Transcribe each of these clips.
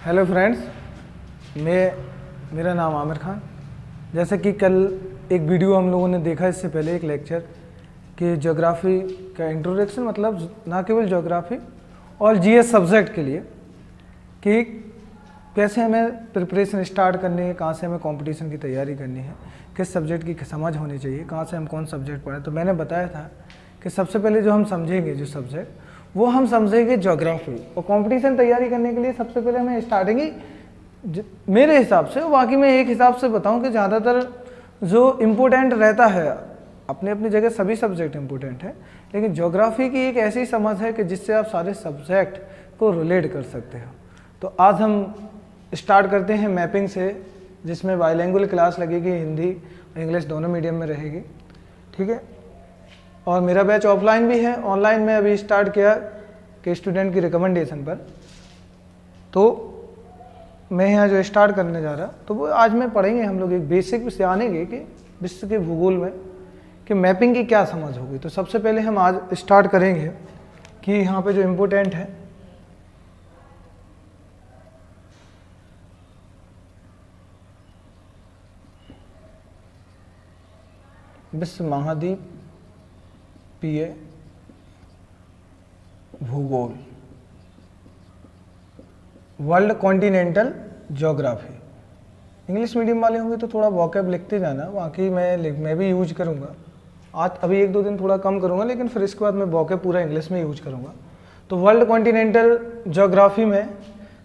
Hello friends, मेरा नाम आमिर खान। जैसे कि कल एक वीडियो हम लोगों ने देखा, इससे पहले एक लेक्चर कि ज्योग्राफी का इंट्रोडक्शन, मतलब ना केवल ज्योग्राफी और जीएस सब्जेक्ट के लिए कि कैसे हमें प्रिपरेशन स्टार्ट करनी है, कहाँ से हमें कंपटीशन की तैयारी करनी है, किस सब्जेक्ट की समझ होनी चाहिए, कहाँ से हम कौन सब्जेक्ट पढ़ें। तो मैंने बताया था कि सबसे पहले जो हम समझेंगे जो सब्जेक्ट, वो हम समझेंगे ज्योग्राफी। और कंपटीशन तैयारी करने के लिए सबसे पहले हमें स्टार्टिंग ही मेरे हिसाब से, बाकी मैं एक हिसाब से बताऊं कि ज़्यादातर जो इम्पोर्टेंट रहता है, अपनी अपनी जगह सभी सब्जेक्ट इम्पोर्टेंट है, लेकिन ज्योग्राफी की एक ऐसी समझ है कि जिससे आप सारे सब्जेक्ट को रिलेट कर सकते हो। तो आज हम स्टार्ट करते हैं मैपिंग से, जिसमें बाइलिंगुअल क्लास लगेगी, हिंदी इंग्लिश दोनों मीडियम में रहेगी, ठीक है। और मेरा बैच ऑफलाइन भी है, ऑनलाइन में अभी स्टार्ट किया कि स्टूडेंट की रिकमेंडेशन पर। तो मैं यहाँ जो स्टार्ट करने जा रहा, तो वो आज में पढ़ेंगे हम लोग, एक बेसिक से आनेंगे कि विश्व के भूगोल में कि मैपिंग की क्या समझ होगी। तो सबसे पहले हम आज स्टार्ट करेंगे कि यहाँ पे जो इम्पोर्टेंट है, विश्व महाद्वीप पीए भूगोल, world continental geography. English medium वाले होंगे तो थोड़ा वॉकैब लिखते जाना, बाकी मैं भी यूज करूँगा। आज अभी एक दो दिन थोड़ा कम करूँगा, लेकिन फिर इसके बाद मैं वॉकैब पूरा इंग्लिश में यूज करूँगा। तो वर्ल्ड कॉन्टिनेंटल ज्योग्राफी में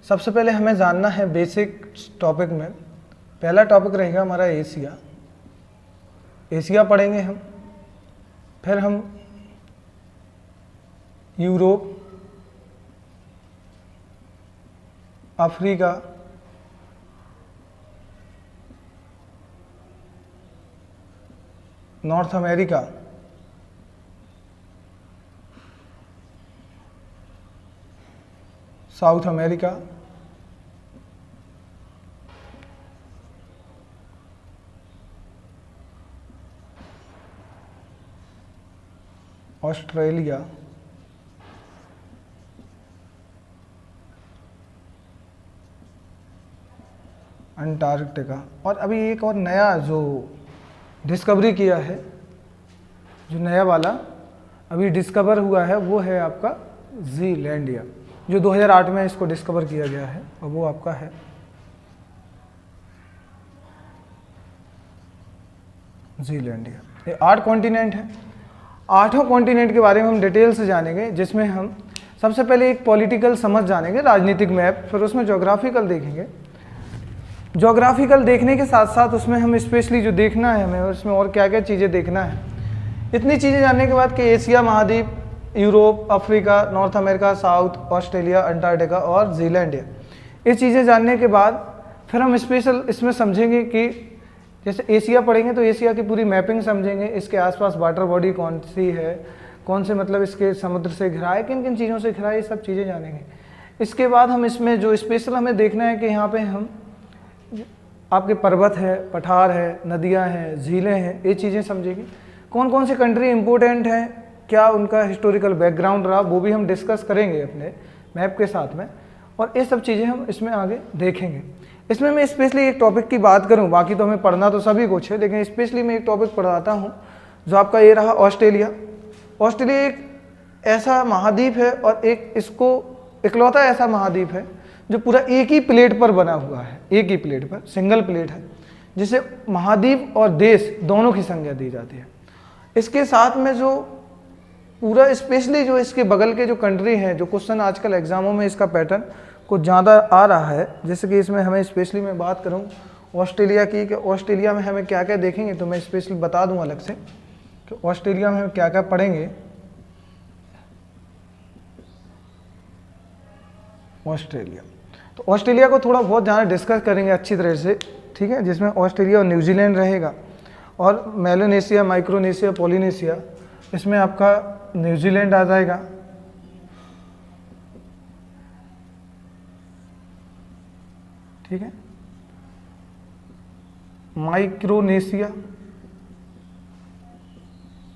सबसे पहले हमें जानना है बेसिक टॉपिक में, पहला टॉपिक रहेगा हमारा एशिया। एशिया पढ़ेंगे हम, फिर हम Europe, Africa, north America, south America, Australia, Antarctica, और अभी एक और नया जो डिस्कवरी किया है, जो नया वाला अभी डिस्कवर हुआ है, वो है आपका ज़ीलैंडिया, जो 2008 में इसको डिस्कवर किया गया है, और वो आपका है ज़ीलैंडिया। ये 8 कॉन्टिनेंट है। 8 कॉन्टिनेंट के बारे में हम डिटेल से जानेंगे, जिसमें हम सबसे पहले एक पॉलिटिकल समझ जानेंगे, राजनीतिक मैप, फिर उसमें ज्योग्राफिकल देखेंगे। ज्योग्राफिकल देखने के साथ साथ उसमें हम स्पेशली जो देखना है हमें, और इसमें और क्या क्या चीज़ें देखना है, इतनी चीज़ें जानने के बाद कि एशिया महाद्वीप, Europe, Africa, north America, south, Australia, Antarctica और ज़ीलैंडिया, ये चीज़ें जानने के बाद फिर हम स्पेशल इसमें समझेंगे कि जैसे एशिया पढ़ेंगे तो एशिया की पूरी मैपिंग समझेंगे, इसके आसपास वाटर बॉडी कौन सी है, कौन से मतलब इसके समुद्र से घिरा है, किन किन चीज़ों से घिरा है, ये सब चीज़ें जानेंगे। इसके बाद हम इसमें जो स्पेशल हमें देखना है कि यहाँ पे हम आपके पर्वत है, पठार है, नदियाँ हैं, झीलें हैं, ये चीज़ें समझेंगे। कौन कौन सी कंट्री इंपॉर्टेंट हैं, क्या उनका हिस्टोरिकल बैकग्राउंड रहा, वो भी हम डिस्कस करेंगे अपने मैप के साथ में, और ये सब चीज़ें हम इसमें आगे देखेंगे। इसमें मैं स्पेशली एक टॉपिक की बात करूं, बाकी तो हमें पढ़ना तो सभी कुछ है, लेकिन स्पेशली मैं एक टॉपिक पढ़ाता हूं जो आपका ये रहा ऑस्ट्रेलिया। ऑस्ट्रेलिया एक ऐसा महाद्वीप है, और एक इसको इकलौता ऐसा महाद्वीप है जो पूरा एक ही प्लेट पर बना हुआ है, एक ही प्लेट पर, सिंगल प्लेट है, जिसे महाद्वीप और देश दोनों की संज्ञा दी जाती है। इसके साथ में जो पूरा स्पेशली जो इसके बगल के जो कंट्री हैं, जो क्वेश्चन आजकल एग्जामों में इसका पैटर्न कुछ ज़्यादा आ रहा है, जैसे कि इसमें हमें स्पेशली मैं बात करूं ऑस्ट्रेलिया की, कि ऑस्ट्रेलिया में हमें क्या क्या देखेंगे, तो मैं स्पेशली बता दूं अलग से कि ऑस्ट्रेलिया में हम क्या क्या पढ़ेंगे। ऑस्ट्रेलिया, तो ऑस्ट्रेलिया को थोड़ा बहुत ज़्यादा डिस्कस करेंगे अच्छी तरह से, ठीक है, जिसमें ऑस्ट्रेलिया और न्यूजीलैंड रहेगा, और मेलानेशिया, माइक्रोनेशिया, पोलिनेशिया, इसमें आपका न्यूजीलैंड आ जाएगा, ठीक है। माइक्रोनेशिया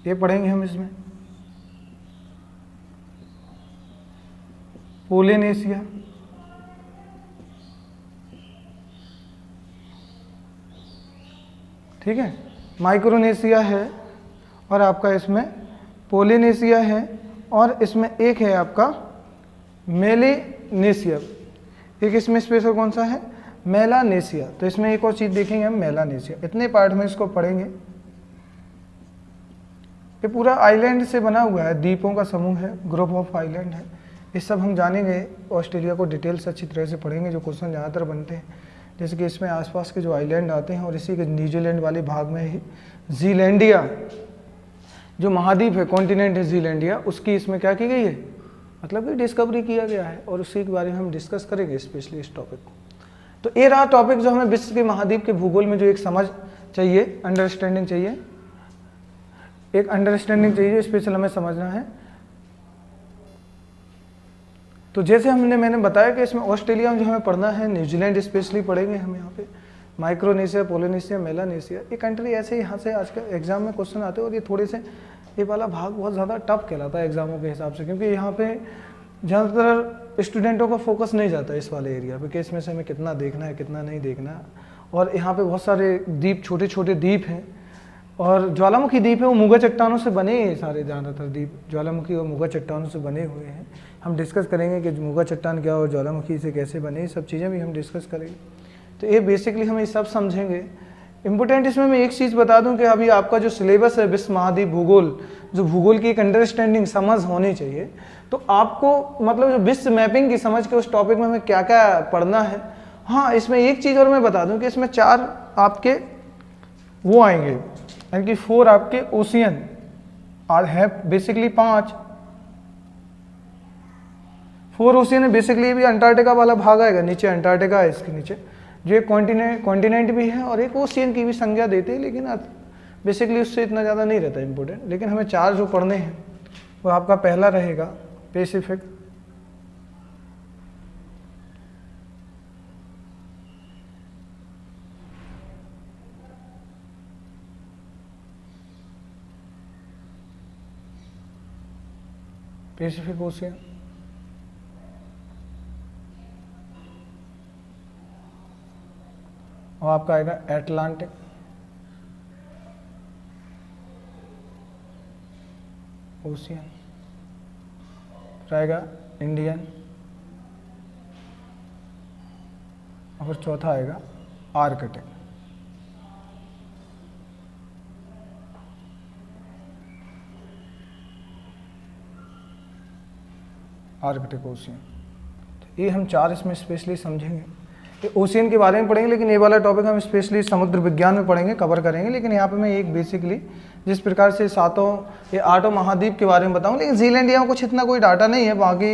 ये पढ़ेंगे हम इसमें, पोलिनेशिया, ठीक है, माइक्रोनेशिया है और आपका इसमें पोलिनेशिया है और इसमें एक है आपका मेलेनेशिया, एक इसमें स्पेशल कौन सा है, मेलानेशिया। तो इसमें एक और चीज़ देखेंगे हम, मेलानेशिया। इतने पार्ट में इसको पढ़ेंगे। ये पूरा आइलैंड से बना हुआ है, द्वीपों का समूह है, ग्रुप ऑफ आइलैंड है। ये सब हम जानेंगे, ऑस्ट्रेलिया को डिटेल से अच्छी तरह से पढ़ेंगे। जो क्वेश्चन ज़्यादातर बनते हैं, जैसे कि इसमें आसपास के जो आइलैंड आते हैं और इसी के न्यूजीलैंड वाले भाग में ही जीलैंडिया जो महाद्वीप है, कॉन्टिनेंट है जीलैंडिया, उसकी इसमें क्या की गई है, मतलब कि डिस्कवरी किया गया है और उसी के बारे में हम डिस्कस करेंगे स्पेशली इस टॉपिक को। तो ये रहा टॉपिक जो हमें विश्व के महाद्वीप के भूगोल में जो एक समझ चाहिए, अंडरस्टैंडिंग चाहिए, एक अंडरस्टैंडिंग चाहिए, स्पेशल हमें समझना है। तो जैसे मैंने बताया कि इसमें ऑस्ट्रेलिया में जो हमें पढ़ना है, न्यूजीलैंड स्पेशली पढ़ेंगे हम यहाँ पे, माइक्रोनेशिया, पोलिनेशिया, मेलानेशिया, ये कंट्री ऐसे यहाँ से आज के एग्जाम में क्वेश्चन आते हैं और ये थोड़े से, ये वाला भाग बहुत ज़्यादा टफ कहलाता है एग्जामों के हिसाब से, क्योंकि यहाँ पे ज़्यादातर स्टूडेंटों का फोकस नहीं जाता है इस वाले एरिया पे कि इसमें से हमें कितना देखना है कितना नहीं देखना है। और यहाँ पे बहुत सारे द्वीप, छोटे छोटे द्वीप हैं और ज्वालामुखी द्वीप है, वो मुगा चट्टानों से बने हैं सारे, ज़्यादातर द्वीप ज्वालामुखी और मुगा चट्टानों से बने हुए हैं। हम डिस्कस करेंगे कि मुगा चट्टान क्या और ज्वालामुखी से कैसे बने, ये सब चीज़ें भी हम डिस्कस करेंगे। तो ये बेसिकली हम ये सब समझेंगे। इम्पोर्टेंट इसमें मैं एक चीज़ बता दूं कि अभी आपका जो सिलेबस है विश्व महाद्वीप भूगोल, जो भूगोल की एक अंडरस्टैंडिंग समझ होनी चाहिए, तो आपको मतलब जो विश्व मैपिंग की समझ के उस टॉपिक में हमें क्या क्या पढ़ना है। हाँ, इसमें एक चीज़ और मैं बता दूं कि इसमें 4 आपके वो आएंगे, यानी कि 4 आपके ओशियन है, बेसिकली 4 ओशियन है बेसिकली। भी अंटार्कटिका वाला भाग आएगा, नीचे अंटार्कटिका है, इसके नीचे जो एक कॉन्टिनेंट भी है और एक ओशियन की भी संज्ञा देते हैं, लेकिन बेसिकली उससे इतना ज़्यादा नहीं रहता इम्पोर्टेंट। लेकिन हमें 4 जो पढ़ने हैं वो आपका पहला रहेगा पैसिफिक, पैसिफिक ओशियन, और आपका आएगा एटलांटिक, ओशियन, आएगा इंडियन, और फिर चौथा आएगा आर्कटिक। आर्कटिक ओशियन, तो ये हम 4 इसमें स्पेशली समझेंगे। ये ओशियन के बारे में पढ़ेंगे, लेकिन ये वाला टॉपिक हम स्पेशली समुद्र विज्ञान में पढ़ेंगे, कवर करेंगे। लेकिन यहाँ पे मैं एक बेसिकली जिस प्रकार से 8 महाद्वीप के बारे में बताऊँ, लेकिन जीलैंडिया में कुछ इतना कोई डाटा नहीं है, बाकी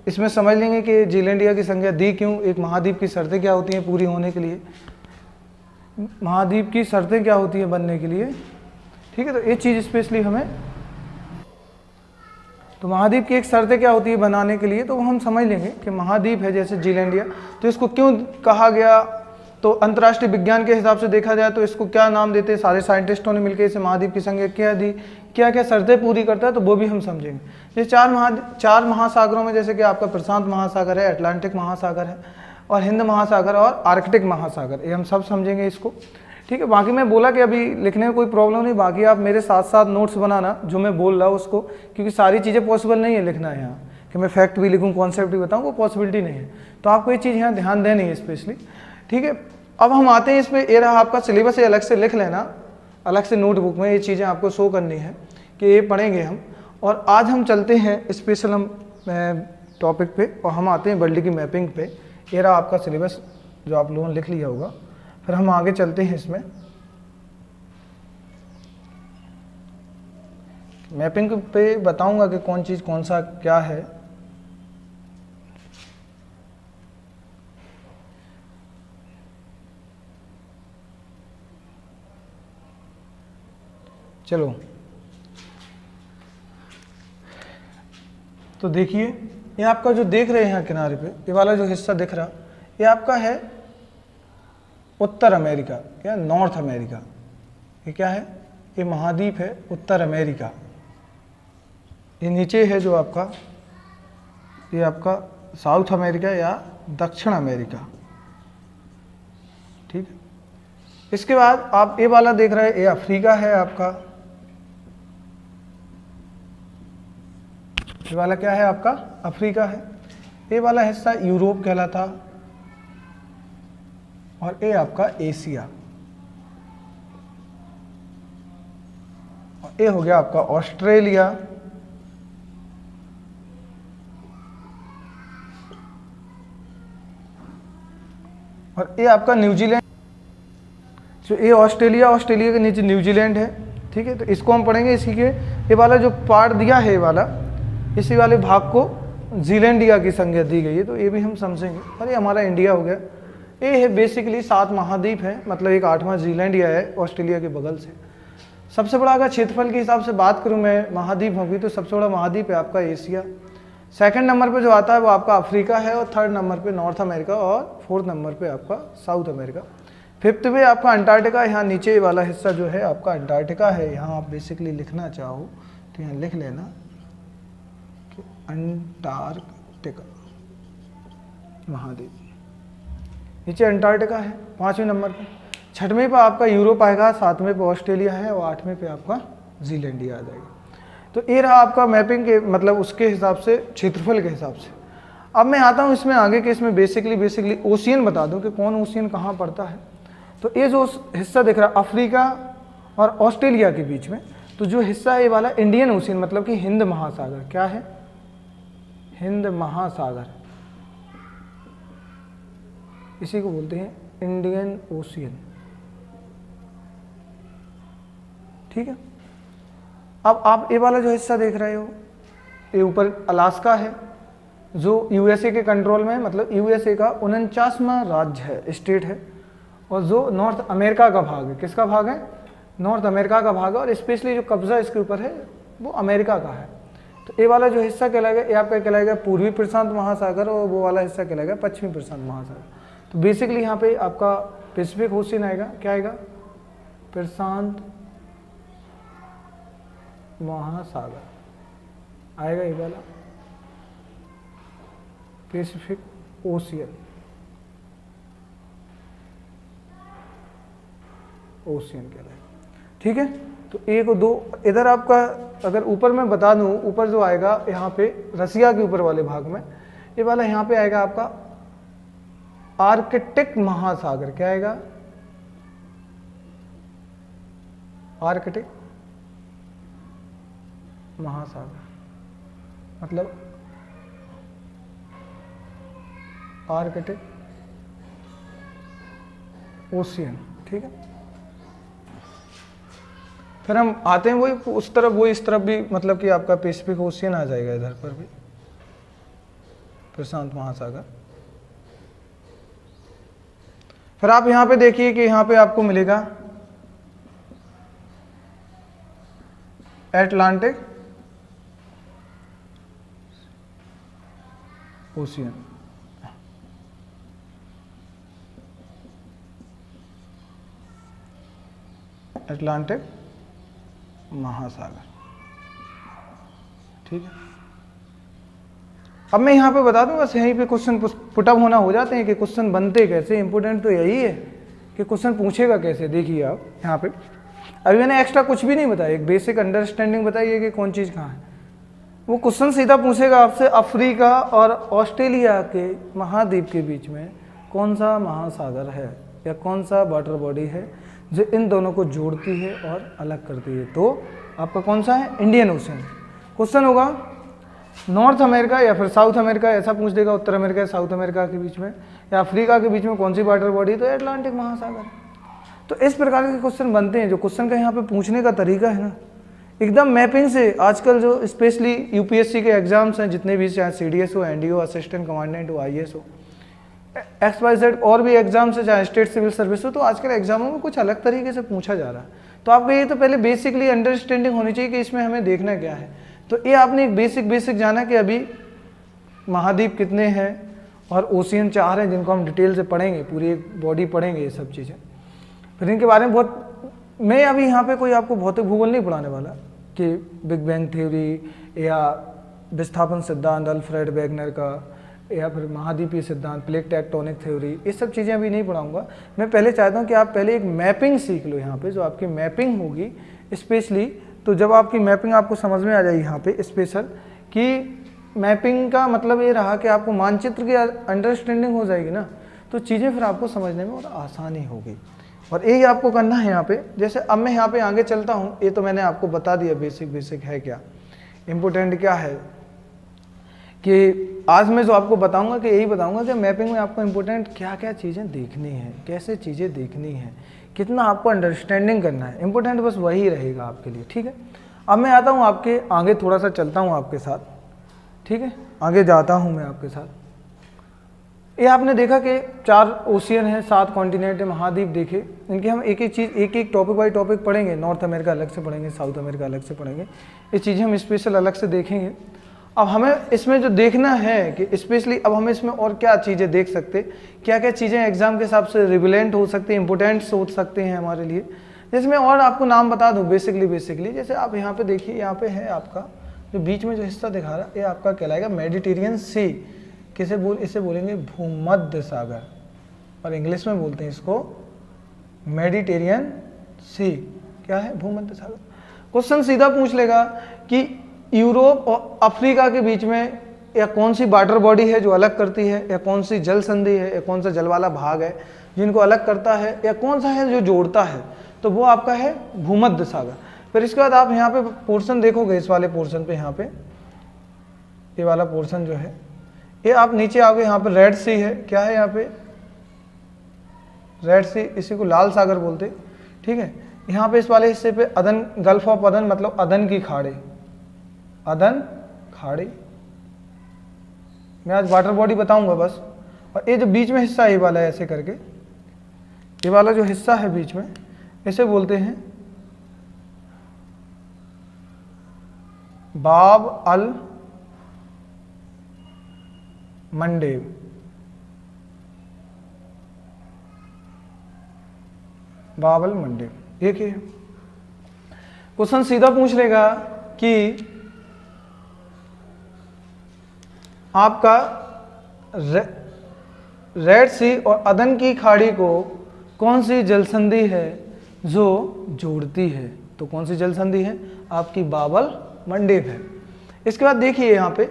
इसमें समझ लेंगे कि जीलैंडिया की संज्ञा दी क्यों, एक महाद्वीप की शर्तें क्या होती हैं पूरी होने के लिए, महाद्वीप की शर्तें क्या होती हैं बनने के लिए, ठीक है। तो ये चीज़ स्पेशली हमें, तो महाद्वीप की एक शर्तें क्या होती है बनाने के लिए, तो वो हम समझ लेंगे कि महाद्वीप है जैसे जीलैंडिया, तो इसको क्यों कहा गया, तो अंतर्राष्ट्रीय विज्ञान के हिसाब से देखा जाए तो इसको क्या नाम देते हैं, सारे साइंटिस्टों ने मिलकर इसे महाद्वीप की संज्ञा क्या दी, क्या क्या शर्तें पूरी करता है, तो वो भी हम समझेंगे। ये 4 महासागरों में जैसे कि आपका प्रशांत महासागर है, अटलांटिक महासागर है, और हिंद महासागर और आर्कटिक महासागर, ये हम सब समझेंगे इसको, ठीक है। बाकी मैं बोला कि अभी लिखने में कोई प्रॉब्लम नहीं, बाकी आप मेरे साथ साथ नोट्स बनाना जो मैं बोल रहा हूँ उसको, क्योंकि सारी चीज़ें पॉसिबल नहीं है लिखना है यहाँ, कि मैं फैक्ट भी लिखूँ कॉन्सेप्ट भी बताऊँ, वो पॉसिबिलिटी नहीं है। तो आपको ये चीज़ यहाँ ध्यान देनी है स्पेशली, ठीक है। अब हम आते हैं इसमें, ये रहा आपका सिलेबस, ये अलग से लिख लेना, अलग से नोटबुक में ये चीज़ें आपको शो करनी है कि ये पढ़ेंगे हम। और आज हम चलते हैं स्पेशल हम टॉपिक पे, और हम आते हैं वर्ल्ड की मैपिंग पे। ये रहा आपका सिलेबस जो आप लोगों ने लिख लिया होगा, फिर हम आगे चलते हैं इसमें। मैपिंग पे बताऊंगा कि कौन चीज़ कौन सा क्या है। चलो, तो देखिए ये आपका जो देख रहे हैं किनारे पे, ये वाला जो हिस्सा दिख रहा, ये आपका है उत्तर अमेरिका या नॉर्थ अमेरिका। ये क्या है, ये महाद्वीप है उत्तर अमेरिका। ये नीचे है जो आपका, ये आपका साउथ अमेरिका या दक्षिण अमेरिका, ठीक है। इसके बाद आप ये वाला देख रहे हैं, ये अफ्रीका है आपका, ये वाला क्या है आपका, अफ्रीका है। ये वाला हिस्सा यूरोप कहलाता, और ये आपका एशिया, और ये हो गया आपका ऑस्ट्रेलिया, और ये आपका न्यूजीलैंड। तो ये ऑस्ट्रेलिया, ऑस्ट्रेलिया के नीचे न्यूजीलैंड है, ठीक है। तो इसको हम पढ़ेंगे, इसी के ये वाला जो पार्ट दिया है, ये वाला, इसी वाले भाग को जीलैंडिया की संज्ञा दी गई है, तो ये भी हम समझेंगे। और ये हमारा इंडिया हो गया। ये है बेसिकली 7 महाद्वीप है, मतलब एक 8वां जीलैंडिया है ऑस्ट्रेलिया के बगल से। सबसे बड़ा अगर क्षेत्रफल के हिसाब से बात करूँ मैं महाद्वीप होगी, तो सबसे बड़ा महाद्वीप है आपका एशिया। सेकंड नंबर पे जो आता है वो आपका अफ्रीका है, और थर्ड नंबर पे नॉर्थ अमेरिका, और फोर्थ नंबर पे आपका साउथ अमेरिका। फिफ्थ पे आपका अंटार्कटिका, यहाँ नीचे वाला हिस्सा जो है आपका अंटार्कटिका है। यहाँ आप बेसिकली लिखना चाहो तो यहाँ लिख लेना कि अंटार्कटिका महाद्वीप, नीचे अंटार्कटिका है 5वें नंबर पे। 6वें पे आपका यूरोप आएगा, 7वें पे ऑस्ट्रेलिया है, और 8वें पे आपका जीलैंडिया आ जाएगा। तो ये रहा आपका मैपिंग के मतलब उसके हिसाब से, क्षेत्रफल के हिसाब से। अब मैं आता हूँ इसमें आगे के, इसमें बेसिकली ओशियन बता दूँ कि कौन ओशियन कहाँ पड़ता है। तो ये जो हिस्सा दिख रहा है अफ्रीका और ऑस्ट्रेलिया के बीच में, तो जो हिस्सा है ये वाला इंडियन ओशियन, मतलब कि हिंद महासागर। क्या है? हिंद महासागर, इसी को बोलते हैं इंडियन ओशियन, ठीक है। अब आप ये वाला जो हिस्सा देख रहे हो, ये ऊपर अलास्का है जो यूएसए के कंट्रोल में है, मतलब यूएसए का 49वां राज्य है, स्टेट है। और जो नॉर्थ अमेरिका का भाग है, किसका भाग है? नॉर्थ अमेरिका का भाग है, और स्पेशली जो कब्जा इसके ऊपर है वो अमेरिका का है। तो ये वाला जो हिस्सा कहलाएगा, ये आपका कहलाएगा पूर्वी प्रशांत महासागर, और वो वाला हिस्सा कहलाएगा पश्चिमी प्रशांत महासागर। तो बेसिकली यहाँ पे आपका पैसिफिक ओशियन आएगा, क्या आएगा? प्रशांत महासागर आएगा, ये वाला पैसिफिक ओशियन, ओशियन कहलाएगा, ठीक है। तो 1 और 2 इधर आपका, अगर ऊपर मैं बता दूं, ऊपर जो आएगा यहाँ पे रसिया के ऊपर वाले भाग में, ये वाला यहाँ पे आएगा आपका आर्कटिक महासागर। क्या आएगा? आर्कटिक महासागर, मतलब आर्कटिक ओशियन, ठीक है। फिर हम आते हैं वही उस तरफ, वो इस तरफ भी, मतलब कि आपका पैसिफिक ओशियन आ जाएगा इधर पर भी, प्रशांत महासागर। फिर आप यहां पे देखिए कि यहां पे आपको मिलेगा अटलांटिक ओशियन, अटलांटिक महासागर, ठीक है। अब मैं यहाँ पे बता दूं, बस यहीं पे क्वेश्चन पुटअप होना हो जाते हैं कि क्वेश्चन बनते कैसे। इंपॉर्टेंट तो यही है कि क्वेश्चन पूछेगा कैसे। देखिए आप यहाँ पे, अभी मैंने एक्स्ट्रा कुछ भी नहीं बताया, एक बेसिक अंडरस्टैंडिंग बताइए कि कौन चीज़ कहाँ है। वो क्वेश्चन सीधा पूछेगा आपसे, अफ्रीका और ऑस्ट्रेलिया के महाद्वीप के बीच में कौन सा महासागर है या कौन सा वाटर बॉडी है जो इन दोनों को जोड़ती है और अलग करती है। तो आपका कौन सा है? Indian ocean. क्वेश्चन होगा नॉर्थ अमेरिका या फिर साउथ अमेरिका, ऐसा पूछ देगा, उत्तर अमेरिका या साउथ अमेरिका के बीच में या अफ्रीका के बीच में कौन सी वाटर बॉडी? तो अटलांटिक महासागर। तो इस प्रकार के क्वेश्चन बनते हैं। जो क्वेश्चन का यहाँ पे पूछने का तरीका है ना, एकदम मैपिंग से। आजकल जो स्पेशली यूपीएससी के एग्जाम्स हैं जितने भी, चाहे सीडीएस हो, एनडीओ, असिस्टेंट कमांडेंट हो, आईएएस हो, XYZ और भी एग्जाम्स है, चाहे स्टेट सिविल सर्विस हो, तो आजकल एग्जामों में कुछ अलग तरीके से पूछा जा रहा है। तो आपको ये तो पहले बेसिकली अंडरस्टैंडिंग होनी चाहिए कि इसमें हमें देखना क्या है। तो ये आपने एक बेसिक जाना कि अभी महाद्वीप कितने हैं और ओशियन 4 हैं जिनको हम डिटेल से पढ़ेंगे, पूरी एक बॉडी पढ़ेंगे ये सब चीज़ें। फिर इनके बारे में बहुत, मैं अभी यहाँ पे कोई आपको भौतिक भूगोल नहीं पढ़ाने वाला कि बिग बैंग थ्योरी या विस्थापन सिद्धांत अल्फ्रेड वेगनर का या फिर महाद्वीपीय सिद्धांत, प्लेट टेक्टोनिक थ्योरी, ये सब चीज़ें अभी नहीं पढ़ाऊंगा। मैं पहले चाहता हूँ कि आप पहले एक मैपिंग सीख लो यहाँ पे, जो आपकी मैपिंग होगी स्पेशली। तो जब आपकी मैपिंग आपको समझ में आ जाएगी यहाँ पे स्पेशल, कि मैपिंग का मतलब ये रहा कि आपको मानचित्र की अंडरस्टैंडिंग हो जाएगी ना, तो चीज़ें फिर आपको समझने में और आसानी होगी। और यही आपको करना है यहाँ पे। जैसे अब मैं यहाँ पे आगे चलता हूँ, ये तो मैंने आपको बता दिया बेसिक है क्या, इम्पोर्टेंट क्या है, कि आज मैं जो आपको बताऊंगा कि यही बताऊंगा कि मैपिंग में आपको इम्पोर्टेंट क्या क्या चीज़ें देखनी है, कैसे चीज़ें देखनी है, कितना आपको अंडरस्टैंडिंग करना है, इम्पोर्टेंट बस वही रहेगा आपके लिए। ठीक है, अब मैं आता हूँ आपके आगे, थोड़ा सा चलता हूँ आपके साथ। ठीक है, आगे जाता हूँ मैं आपके साथ। ये आपने देखा कि 4 ओशियन हैं, 7 कॉन्टिनेंट है, महाद्वीप देखे, इनके हम एक एक चीज़ एक टॉपिक बाई टॉपिक पढ़ेंगे। नॉर्थ अमेरिका अलग से पढ़ेंगे, साउथ अमेरिका अलग से पढ़ेंगे, ये चीज़ें हम स्पेशल अलग से देखेंगे। अब हमें इसमें जो देखना है कि स्पेशली अब हम इसमें और क्या चीज़ें देख सकते, क्या क्या चीज़ें एग्जाम के हिसाब से रिलेवेंट हो सकती हैं, इंपॉर्टेंट सोच सकते हैं हमारे लिए। जैसे मैं और आपको नाम बता दूं बेसिकली, जैसे आप यहाँ पे देखिए, यहाँ पे है आपका जो बीच में जो हिस्सा दिखा रहा है, ये आपका कहलाएगा मेडिटेरियन सी। इसे बोलेंगे भूमध्य सागर, और इंग्लिश में बोलते हैं इसको मेडिटेरियन सी। क्या है? भूमध्य सागर। क्वेश्चन सीधा पूछ लेगा कि यूरोप और अफ्रीका के बीच में या कौन सी वाटर बॉडी है जो अलग करती है, या कौन सी जल संधि है, या कौन सा जल वाला भाग है जिनको अलग करता है, या कौन सा है जो जोड़ता है, तो वो आपका है भूमध्य सागर। फिर इसके बाद आप यहाँ पे पोर्शन देखोगे, इस वाले पोर्शन पे, यहाँ पे ये वाला पोर्शन जो है, ये आप नीचे आओगे, यहाँ पे रेड सी है। क्या है यहाँ पे? रेड सी, इसी को लाल सागर बोलते। ठीक है, यहाँ पे इस वाले हिस्से पे अदन, गल्फ ऑफ अदन, मतलब अदन की खाड़ी, अदन खाड़ी। मैं आज वाटर बॉडी बताऊंगा बस। और ये जो बीच में हिस्सा है, ये वाला ऐसे करके, ये वाला जो हिस्सा है बीच में, इसे बोलते हैं बाब अल मंडेब। बाब अल मंडेब। देखिए क्वेश्चन सीधा पूछ लेगा कि आपका रेड सी और अदन की खाड़ी को कौन सी जल संधि है जो जोड़ती है? तो कौन सी जल संधि है? आपकी बाब अल मंडेब है। इसके बाद देखिए यहाँ पे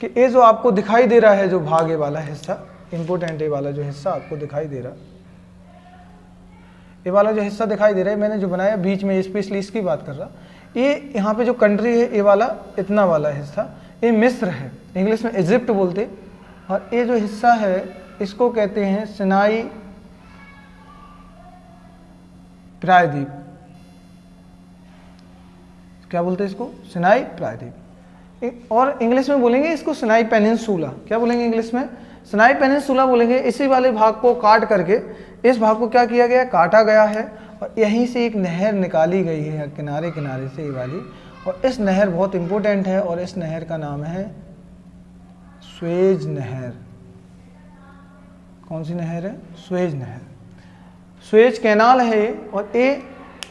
कि ये जो आपको दिखाई दे रहा है, जो भाग, ये वाला हिस्सा इंपोर्टेंट, ये वाला जो हिस्सा आपको दिखाई दे रहा, ये वाला जो हिस्सा दिखाई दे रहा है, मैंने जो बनाया बीच में, स्पेशली इसकी बात कर रहा, ये यहाँ पे जो कंट्री है, ये वाला इतना वाला हिस्सा, ये मिस्र है, इंग्लिश में इजिप्ट बोलते। और ये जो हिस्सा है इसको कहते हैं सिनाई प्रायद्वीप। क्या बोलते हैं इसको? सिनाई प्रायद्वीप। और इंग्लिश में बोलेंगे इसको सिनाई पेनिनसुला। क्या बोलेंगे इंग्लिश में? सिनाई पेनिनसुला बोलेंगे। इसी वाले भाग को काट करके इस भाग को क्या किया गया? काटा गया है, और यहीं से एक नहर निकाली गई है किनारे किनारे से, ये वाली। और इस नहर बहुत इंपॉर्टेंट है, और इस नहर का नाम है स्वेज नहर। कौन सी नहर है? स्वेज नहर। स्वेज कैनाल है, और ये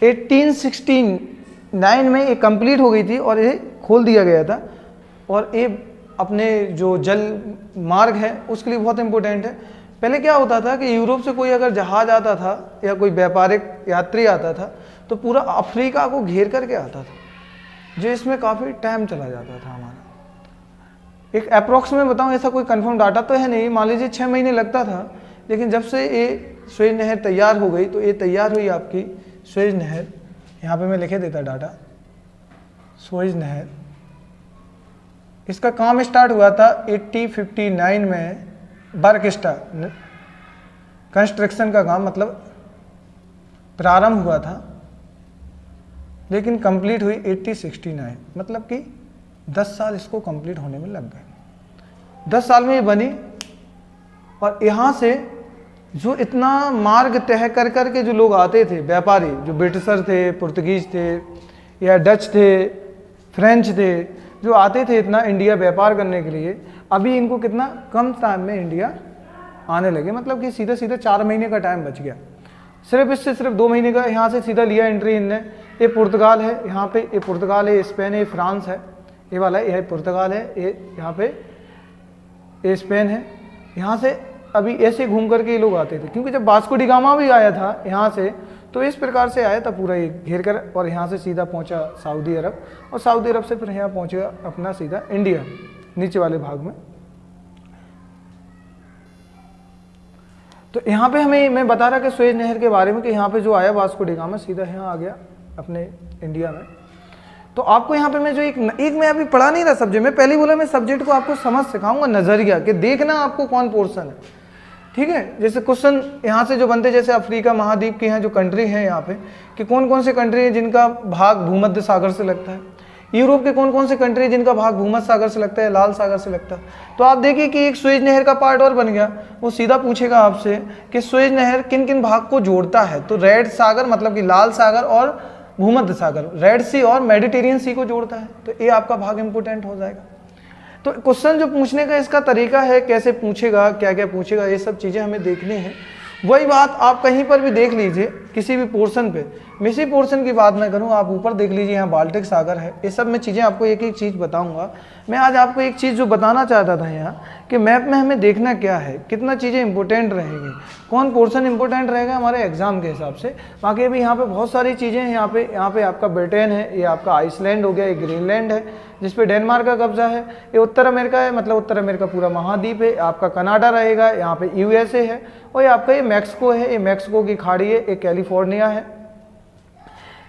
1869 में ये कंप्लीट हो गई थी, और ये खोल दिया गया था। और ये अपने जो जल मार्ग है उसके लिए बहुत इंपॉर्टेंट है। पहले क्या होता था कि यूरोप से कोई अगर जहाज आता था या कोई व्यापारिक यात्री आता था, तो पूरा अफ्रीका को घेर करके आता था, जो इसमें काफ़ी टाइम चला जाता था हमारा। एक अप्रॉक्स में बताऊं, ऐसा कोई कंफर्म डाटा तो है नहीं, मान लीजिए 6 महीने लगता था। लेकिन जब से ये स्वेज नहर तैयार हो गई, तो ये तैयार हुई आपकी स्वेज नहर। यहाँ पे मैं लिखे देता डाटा, स्वेज नहर। इसका काम स्टार्ट हुआ था 1859 में, वर्क स्टार्ट, कंस्ट्रक्शन का काम मतलब प्रारंभ हुआ था, लेकिन कंप्लीट हुई 1869, मतलब कि 10 साल इसको कंप्लीट होने में लग गए। 10 साल में ये बनी, और यहाँ से जो इतना मार्ग तय कर करके जो लोग आते थे, व्यापारी, जो ब्रिटिशर थे, पुर्तगीज थे, या डच थे, फ्रेंच थे, जो आते थे इतना इंडिया व्यापार करने के लिए, अभी इनको कितना कम टाइम में इंडिया आने लगे। मतलब कि सीधा सीधा 4 महीने का टाइम बच गया। सिर्फ इससे सिर्फ 2 महीने का यहाँ से सीधा लिया एंट्री इनने। ये पुर्तगाल है, यहाँ पे ये पुर्तगाल है, स्पेन है, फ्रांस है, ये वाला ये पुर्तगाल है, ये यहाँ पे ये स्पेन है। यहाँ से अभी ऐसे घूम करके ये लोग आते थे, क्योंकि जब वास्को डी गामा भी आया था यहाँ से तो इस प्रकार से आया था पूरा ये घेर कर, और यहाँ से सीधा पहुँचा सऊदी अरब, और सऊदी अरब से फिर यहाँ पहुँचेगा अपना सीधा इंडिया नीचे वाले भाग में। तो यहाँ पे हमें मैं बता रहा कि सुएज नहर के बारे में कि यहाँ पे जो आया वास्को डी गामा सीधा यहाँ आ गया अपने इंडिया में। तो आपको यहाँ पे मैं जो एक मैं अभी पढ़ा नहीं रहा सब्जेक्ट, मैं पहले बोला मैं सब्जेक्ट को आपको समझ सिखाऊंगा, नजरिया कि देखना आपको कौन पोर्शन है, ठीक है। जैसे क्वेश्चन यहाँ से जो बनते, जैसे अफ्रीका महाद्वीप के यहाँ जो कंट्री है यहाँ पे कि कौन कौन से कंट्री है जिनका भाग भूमध्य सागर से लगता है, यूरोप के कौन कौन से कंट्री जिनका भाग भूमध्य सागर से लगता है, लाल सागर से लगता है। तो आप देखिए कि एक सुएज नहर का पार्ट और बन गया, वो सीधा पूछेगा आपसे कि सुएज नहर किन किन भाग को जोड़ता है, तो रेड सागर मतलब कि लाल सागर और भूमध्य सागर, रेड सी और मेडिटेरियन सी को जोड़ता है, तो ये आपका भाग इंपोर्टेंट हो जाएगा। तो क्वेश्चन जो पूछने का इसका तरीका है, कैसे पूछेगा, क्या क्या पूछेगा, ये सब चीज़ें हमें देखनी है। वही बात आप कहीं पर भी देख लीजिए किसी भी पोर्शन पे, मैं इसी पोर्शन की बात ना करूँ, आप ऊपर देख लीजिए यहाँ बाल्टिक सागर है, ये सब मैं चीज़ें आपको एक एक चीज़ बताऊँगा। मैं आज आपको एक चीज़ जो बताना चाहता था यहाँ कि मैप में हमें देखना क्या है, कितना चीज़ें इंपॉर्टेंट रहेंगी, कौन पोर्शन इंपॉर्टेंट रहेगा हमारे एग्जाम के हिसाब से। बाकी अभी यहाँ पे बहुत सारी चीज़ें हैं, यहाँ पे आपका ब्रिटेन है, ये आपका आइसलैंड हो गया, ये ग्रीनलैंड है जिस पे डेनमार्क का कब्जा है, ये उत्तर अमेरिका है, मतलब उत्तर अमेरिका पूरा महाद्वीप है, आपका कनाडा रहेगा, यहाँ पे यूएसए है, और ये आपका ये मैक्सिको है, ये मैक्सिको की खाड़ी है, ये कैलिफोर्निया है।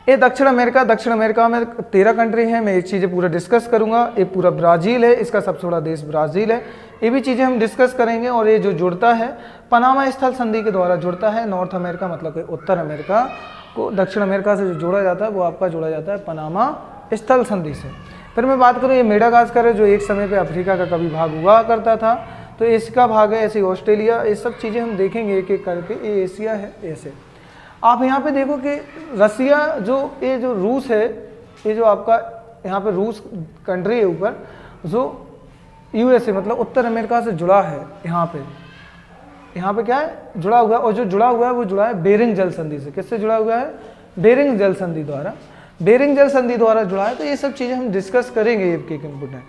ये दक्षिण अमेरिका में 13 कंट्री है, मैं एक चीज़ें पूरा डिस्कस करूंगा। ये पूरा ब्राज़ील है, इसका सबसे बड़ा देश ब्राज़ील है, ये भी चीज़ें हम डिस्कस करेंगे। और ये जो जुड़ता है पनामा स्थल संधि के द्वारा जुड़ता है, नॉर्थ अमेरिका मतलब कि उत्तर अमेरिका को दक्षिण अमेरिका से जो जोड़ा जाता है वो आपका जोड़ा जाता है पनामा स्थल संधि से। फिर मैं बात करूँ, ये मेडागास्कर है जो एक समय पे अफ्रीका का कभी भाग हुआ करता था, तो इसका भाग है, ऐसे ऑस्ट्रेलिया, ये सब चीज़ें हम देखेंगे एक एक करके। ये एशिया है, ऐसे आप यहाँ पे देखो कि रसिया जो ये जो रूस है, ये जो आपका यहाँ पे रूस कंट्री है ऊपर, जो यूएसए मतलब उत्तर अमेरिका से जुड़ा है, यहाँ पे क्या है जुड़ा हुआ है, और जो जुड़ा हुआ है वो जुड़ा है बेरिंग जल संधि से। किससे जुड़ा हुआ है? बेरिंग जल संधि द्वारा, बेरिंग जल संधि द्वारा जुड़ा है। तो ये सब चीज़ें हम डिस्कस करेंगे एक एक इम्पोर्टेंट।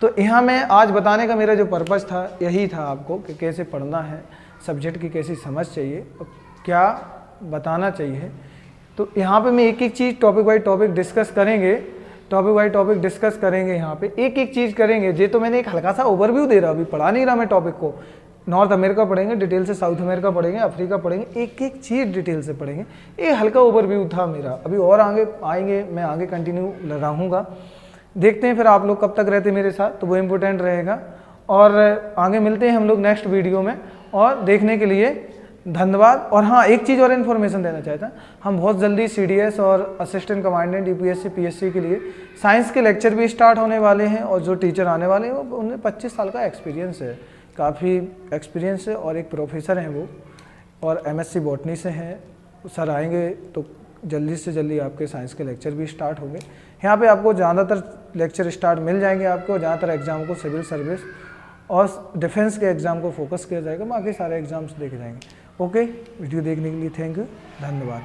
तो यहाँ मैं आज बताने का मेरा जो पर्पज़ था यही था आपको कि कैसे पढ़ना है, सब्जेक्ट की कैसी समझ चाहिए और क्या बताना चाहिए। तो यहाँ पे मैं एक एक चीज़ टॉपिक बाई टॉपिक डिस्कस करेंगे, यहाँ पे एक एक चीज़ करेंगे। ये तो मैंने एक हल्का सा ओवरव्यू दे रहा, अभी पढ़ा नहीं रहा मैं टॉपिक को। नॉर्थ अमेरिका पढ़ेंगे डिटेल से, साउथ अमेरिका पढ़ेंगे, अफ्रीका पढ़ेंगे, एक एक चीज़ डिटेल से पढ़ेंगे। ये हल्का ओवरव्यू था मेरा, अभी और आगे आएंगे, मैं आगे कंटिन्यू रहूँगा। देखते हैं फिर आप लोग कब तक रहते मेरे साथ, तो वो इम्पोर्टेंट रहेगा। और आगे मिलते हैं हम लोग नेक्स्ट वीडियो में, और देखने के लिए धन्यवाद। और हाँ, एक चीज़ और इन्फॉर्मेशन देना चाहता हूँ, हम बहुत जल्दी CDS और असिस्टेंट कमांडेंट UPSC PSC के लिए साइंस के लेक्चर भी स्टार्ट होने वाले हैं, और जो टीचर आने वाले हैं वो उन्हें 25 साल का एक्सपीरियंस है, काफ़ी एक्सपीरियंस है, और एक प्रोफेसर हैं वो, और MSc बॉटनी से हैं। सर आएंगे तो जल्दी से जल्दी आपके साइंस के लेक्चर भी स्टार्ट होंगे। यहाँ पे आपको ज़्यादातर लेक्चर स्टार्ट मिल जाएंगे आपको, ज़्यादातर एग्जाम को सिविल सर्विस और डिफेंस के एग्ज़ाम को फोकस किया जाएगा, बाकी सारे एग्जाम्स देखे जाएंगे। ओके, वीडियो देखने के लिए थैंक यू, धन्यवाद।